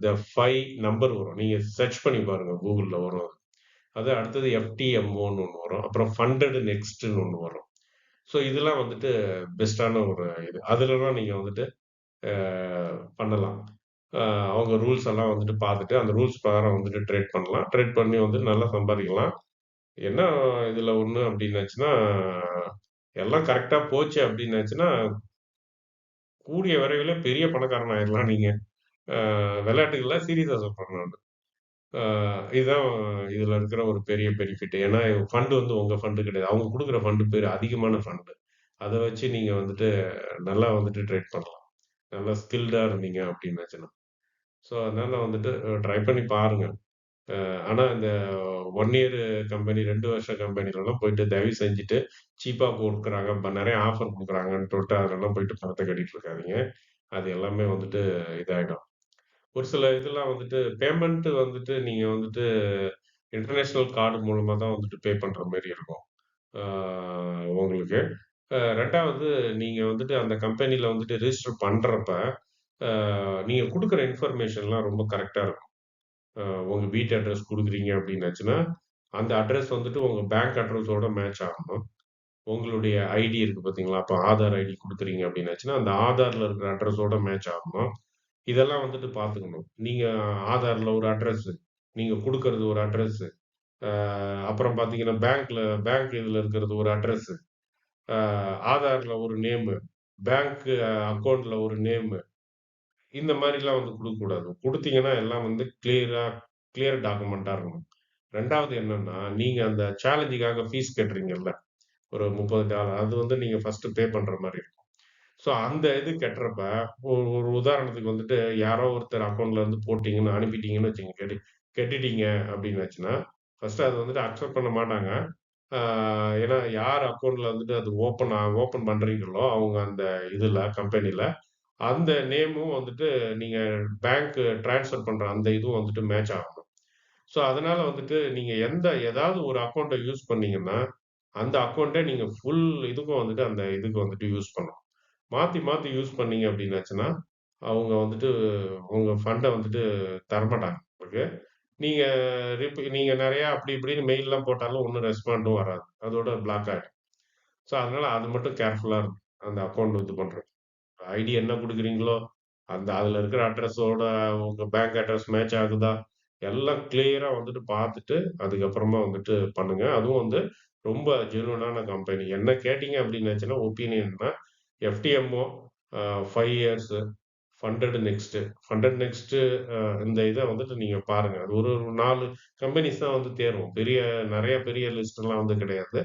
த 5 நம்பர் வரும். நீங்க சர்ச் பண்ணி பாருங்க. Googleல வரும் அது. அது அடுத்தது எஃப்டிஎம்ஓன்னு ஒண்ணு வரும். அப்புறம் ஃபண்டட் நெக்ஸ்ட்ன்னு ஒண்ணு வரும். ஸோ இதெல்லாம் வந்துட்டு பெஸ்ட்டான ஒரு இது. அதுலலாம் நீங்க வந்துட்டு அ பண்ணலாம். அ அவங்க ரூல்ஸ் எல்லாம் வந்துட்டு பார்த்துட்டு, அந்த ரூல்ஸ் பிரகாரம் வந்துட்டு ட்ரேட் பண்ணலாம். ட்ரேட் பண்ணி வந்து நல்லா சம்பாதிக்கலாம். என்ன இதுல ஒண்ணு அப்டின்னாச்சுன்னா, எல்லாம் கரெக்ட்டா போச்சு அப்டின்னாச்சுன்னா, கூடிய விரைவில பெரிய பணக்காரன் ஆயிரலாம் நீங்க. விளையாட்டுக்கு இல்ல, சீரியஸா சொல்றேன் நானு. ஆ இதுதான் இதுல இருக்கிற ஒரு பெரிய பெனிஃபிட். ஏன்னா ஃபண்ட் வந்து உங்க ஃபண்ட் கிடையாது. அவங்க குடுக்குற ஃபண்ட் பேரு அதிகமான ஃபண்ட். அத வச்சு நீங்க வந்துட்டு நல்லா வந்துட்டு ட்ரேட் பண்ணலாம். நல்லா ஸ்கில்டா இருந்தீங்க அப்டின்னாச்சுன்னா. ஸோ அதனால வந்துட்டு ட்ரை பண்ணி பாருங்க. ஆனா இந்த 1 இயர் கம்பெனி, 2 வருஷ கம்பெனிலலாம் போயிட்டு தயவு செஞ்சுட்டு சீப்பா குடுக்குறாங்க. நெறைய ஆஃபர் குடுக்குறாங்கன்னு சொல்லிட்டு அதுலலாம் போயிட்டு பணத்த கட்டிட்டு இருக்காதீங்க. அது எல்லாமே வந்துட்டு இதாயிடும். ஒரு சில இதெல்லாம் வந்துட்டு பேமெண்ட் வந்துட்டு நீங்க வந்துட்டு இன்டர்நேஷனல் கார்டு மூலமா தான் வந்துட்டு பே பண்ற மாரி இருக்கும். ஆ உங்களுக்கு. 2வது நீங்க வந்துட்டு அந்த கம்பெனில வந்துட்டு ரிஜிஸ்டர் பண்றப்ப, நீங்க குடுக்குற இன்ஃபர்மேஷன்லாம் ரொம்ப கரெக்ட்டா இருக்கும். அ உங்க வீட்டு அட்ரஸ் குடுக்குறீங்க அப்டின்னாச்சுன்னா, அந்த அட்ரஸ் வந்துட்டு உங்க பேங்க் அட்ரஸோட மேட்ச் ஆகணும். உங்களுடைய ஐடி இருக்கு பார்த்தீங்களா? அப்ப ஆதார் ஐடி குடுக்குறீங்க அப்டின்னாச்சுன்னா, அந்த ஆதார்ல இருக்கிற அட்ரஸோட மேட்ச் ஆகணும். இதெல்லாம் வந்துட்டு பார்த்துக்கணும். நீங்க ஆதார்ல ஒரு அட்ரஸ், நீங்க குடுக்கறது ஒரு அட்ரஸ், அ அப்புறம் பார்த்தீங்கன்னா, பேங்க் இதுல இருக்கிறது ஒரு அட்ரஸ், அ ஆதார்ல ஒரு நேமு, பேங்க் அக்கவுண்ட்ல ஒரு நேமு, இந்த மாரிலாம் வந்து குடுக்கக்கூடாது. குடுத்தீங்கன்னா, எல்லாம் வந்து கிளியர் டாக்குமெண்ட்டா இருக்கணும். 2வது என்னன்னா, நீங்க அந்த சேலஞ்சுக்காக ஃபீஸ் கட்டுறீங்கல்ல, ஒரு $30 அது வந்து நீங்க ஃபர்ஸ்ட்டு பே பண்ற மாரி இருக்கும். ஸோ அந்த இது கட்டுறப்ப, ஒரு உதாரணத்துக்கு வந்துட்டு யாரோ ஒருத்தர் அக்கவுண்ட்ல இருந்து போட்டீங்கன்னு அனுப்பிட்டீங்கன்னு வச்சுக்கங்க. கட்டிட்டீங்க அப்டின்னாச்சுன்னா, ஃபர்ஸ்ட்டு அத வந்துட்டு அக்செப்ட் பண்ண மாட்டாங்க. ஆ ஏன்னா யார் அக்கவுண்ட்ல வந்துட்டு அது ஓப்பன் பண்றீங்களோ, அவங்க அந்த இதுல கம்பெனில, அந்த நேமும் வந்துட்டு நீங்க பேங்க் ட்ரான்ஸ்ஃபர் பண்ற அந்த இதுவும் வந்துட்டு மேட்ச் ஆகணும். ஸோ அதனால வந்துட்டு நீங்க ஏதாவது ஒரு அக்கவுண்ட்ட யூஸ் பண்ணீங்கன்னா, அந்த அக்கவுண்ட்ட நீங்க இதுக்கும் வந்துட்டு அந்த இதுக்கு வந்துட்டு யூஸ் பண்ணணும். மாத்தி, மாத்தி யூஸ் பண்ணீங்க அப்டின்னாச்சுன்னா, அவங்க வந்துட்டு உங்க ஃபண்ட வந்துட்டு தரமாட்டாங்க உங்களுக்கு. நீங்க நீங்க நெறையா அப்டி இப்டின்னு மெயில்லாம் போட்டாலும் ஒண்ணும் ரெஸ்பாண்டும் வராது. அதோட பிளாக் ஆயிடும். ஸோ அதனால அது மட்டும் கேர்ஃபுல்லா இருக்கணும். அந்த அக்கவுண்ட் இது பண்றது. ஐடி என்ன குடுக்குறீங்களோ, அதுல இருக்கிற அட்ரஸோட உங்க பேங்க் அட்ரஸ் மேட்ச் ஆகுதா? எல்லாம் கிளியரா வந்துட்டு பார்த்துட்டு, அதுக்கப்புறமா வந்துட்டு பண்ணுங்க. அதுவும் வந்து ரொம்ப ஜென்யூனான கம்பெனி. என்ன கேட்டீங்க அப்டின்னாச்சுன்னா, ஒப்பீனியன்னா எஃப்டிஎம்ஓ 5 இயர்ஸ் ஃபண்டட் நெக்ஸ்ட்டு இந்த இத வந்துட்டு நீங்க பாருங்க. அது ஒரு ஒரு 4 கம்பெனிஸ் தான் வந்து தேரும். நெறைய பெரிய லிஸ்ட்லாம் வந்து கிடையாது.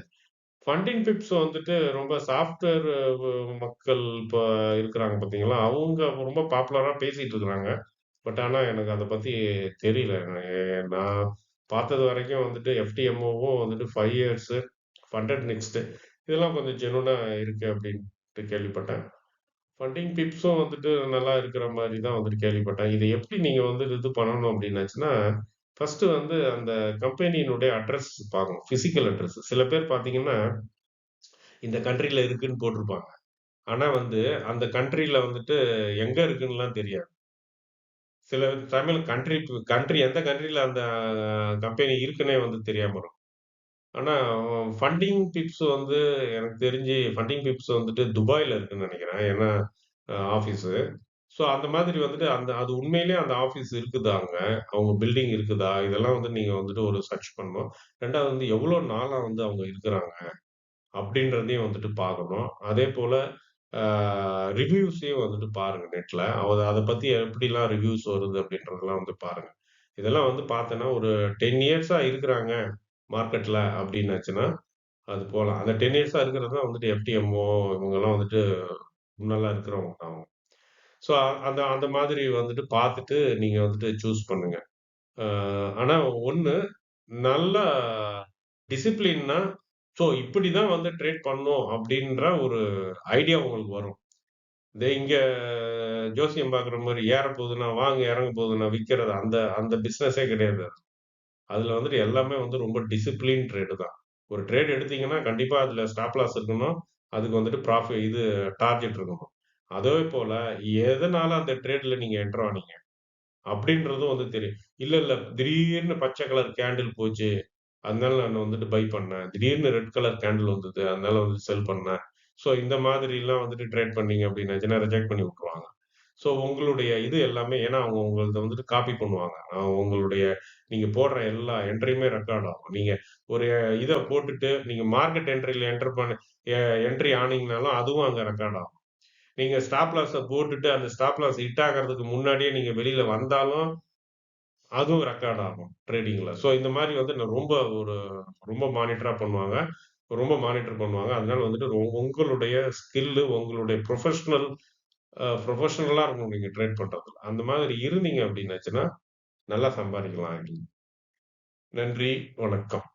ஃபண்டிங் பிப்ஸ் வந்துட்டு ரொம்ப சாஃப்ட்வேர் மக்கள் இப்ப இருக்கிறாங்க பார்த்தீங்களா, அவங்க ரொம்ப பாப்புலரா பேசிட்டு இருக்கிறாங்க. பட் ஆனா எனக்கு அத பத்தி தெரியல. நான் பார்த்தது வரைக்கும் வந்துட்டு எஃப்டிஎம்ஓவும் வந்துட்டு 5 இயர்ஸ் ஃபண்டட் நெக்ஸ்ட் இதெல்லாம் கொஞ்சம் ஜெனூனா இருக்கு அப்டின்ட்டு கேள்விப்பட்டேன். ஃபண்டிங் டிப்ஸும் வந்துட்டு நல்லா இருக்கிற மாரி தான் வந்துட்டு கேள்விப்பட்டேன். இத எப்படி நீங்க வந்து இது பண்ணணும் அப்டின்னாச்சுன்னா, ஃபர்ஸ்ட்டு வந்து அந்த கம்பெனியினுடைய அட்ரஸ் பார்க்கணும். Physical address. சில பேர் பார்த்தீங்கன்னா, இந்த கண்ட்ரில இருக்குன்னு போட்டிருப்பாங்க. ஆனா வந்து அந்த கண்ட்ரில வந்துட்டு எங்க இருக்குன்னுலாம் தெரியாது. சில சமயம் கண்ட்ரி எந்த கண்ட்ரில அந்த கம்பெனி இருக்குன்னே வந்து தெரியாம இருக்கும். ஆனா ஃபண்டிங் டிப்ஸ் வந்து எனக்கு தெரிஞ்சு ஃபண்டிங் டிப்ஸ் வந்துட்டு துபாய்ல இருக்குன்னு நெனைக்கிறேன். ஏன்னா ஆஃபீஸு. ஸோ அந்த மாதிரி வந்துட்டு அது உண்மையிலேயே அந்த ஆஃபீஸ் இருக்குதாங்க. அவங்க பில்டிங் இருக்குதா? இதெல்லாம் வந்து நீங்க வந்துட்டு ஒரு சர்ச் பண்ணணும். 2வது வந்து எவ்வளோ நாளா வந்து அவங்க இருக்கிறாங்க? அப்படின்றதையும் வந்துட்டு பார்க்கணும். அதேபோல ஆ ரிவ்யூஸையும் வந்துட்டு பாருங்க நெட்ல. அத பத்தி எப்படிலாம் ரிவ்யூஸ் வருது அப்படின்றதெல்லாம் வந்து பாருங்க. இதெல்லாம் வந்து பார்த்தேன்னா, ஒரு 10 இயர்ஸா இருக்கிறாங்க மார்க்கெட்ல அப்படின்னாச்சுன்னா, அது போலாம். அந்த 10 இயர்ஸா இருக்கிறது தான் வந்துட்டு எஃப்டிஎம்ஓ இவங்கலாம் வந்துட்டு முன்னலாம் இருக்கிறவங்க தான் அவங்க. ஸோ அந்த அந்த மாதிரி வந்துட்டு பார்த்துட்டு நீங்க வந்துட்டு சூஸ் பண்ணுங்க. அ ஆனா ஒண்ணு நல்லா டிசிப்ளின்னா, ஸோ இப்படிதான் வந்து ட்ரேட் பண்ணணும் அப்படின்ற ஒரு ஐடியா உங்களுக்கு வரும். இங்க ஜோசியம் பார்க்குற மாரி ஏறப்போதுன்னா வாங்க, இறங்க போதுன்னா விக்கிறது அந்த அந்த பிசினஸே கிடையாது. அதுல வந்துட்டு எல்லாமே வந்து ரொம்ப டிசிப்ளின் ட்ரேடு தான். ஒரு ட்ரேட் எடுத்தீங்கன்னா, கண்டிப்பா அதுல ஸ்டாப் லாஸ் இருக்கணும். அதுக்கு வந்துட்டு இது டார்கெட் இருக்கணும். அதே போல எதனால அந்த ட்ரேட்ல நீங்க என்டர் ஆனீங்க? அப்படின்றதும் வந்து தெரியும். இல்ல திடீர்னு பச்சை கலர் கேண்டில் போச்சு. அதனால நான் வந்துட்டு பை பண்ணேன். திடீர்னு ரெட் கலர் கேண்டில் வந்தது. அதனால வந்து செல் பண்ணேன். ஸோ இந்த மாதிரிலாம் வந்துட்டு ட்ரேட் பண்ணீங்க அப்படின்னாச்சுன்னா, ரிஜெக்ட் பண்ணி விட்டுருவாங்க. ஸோ உங்களுடைய இது எல்லாமே ஏன்னா அவங்க உங்களத வந்துட்டு காப்பி பண்ணுவாங்க. உங்களுடைய நீங்க போடுற எல்லா என்ட்ரியுமே ரெக்கார்ட் ஆகும். நீங்க ஒரு இத போட்டுட்டு நீங்க மார்க்கெட் என்ட்ரில என்டர் பண்ண எ என்ட்ரி ஆனீங்கனாலும் அதுவும் அங்க ரெக்கார்ட் ஆகும். நீங்க ஸ்டாப் லாஸ போட்டுட்டு அந்த ஸ்டாப் லாஸ் ஹிட் ஆகுறதுக்கு முன்னாடியே நீங்க வெளியில வந்தாலும் அதுவும் ரெக்கார்ட் ஆகும் ட்ரேடிங்ல. ஸோ இந்த மாரி வந்து நான் ரொம்ப மானிட்டரா பண்ணுவாங்க. ரொம்ப மானிட்டர் பண்ணுவாங்க. அதனால வந்துட்டு உங்களுடைய ஸ்கில்லு, உங்களுடைய ப்ரொஃபஷனலா இருக்கணும் நீங்க ட்ரேட் பண்றதுல. அந்த மாதிரி இருந்தீங்க அப்டின்னாச்சுன்னா, நல்லா சம்பாரிக்கலாம். நன்றி, வணக்கம்.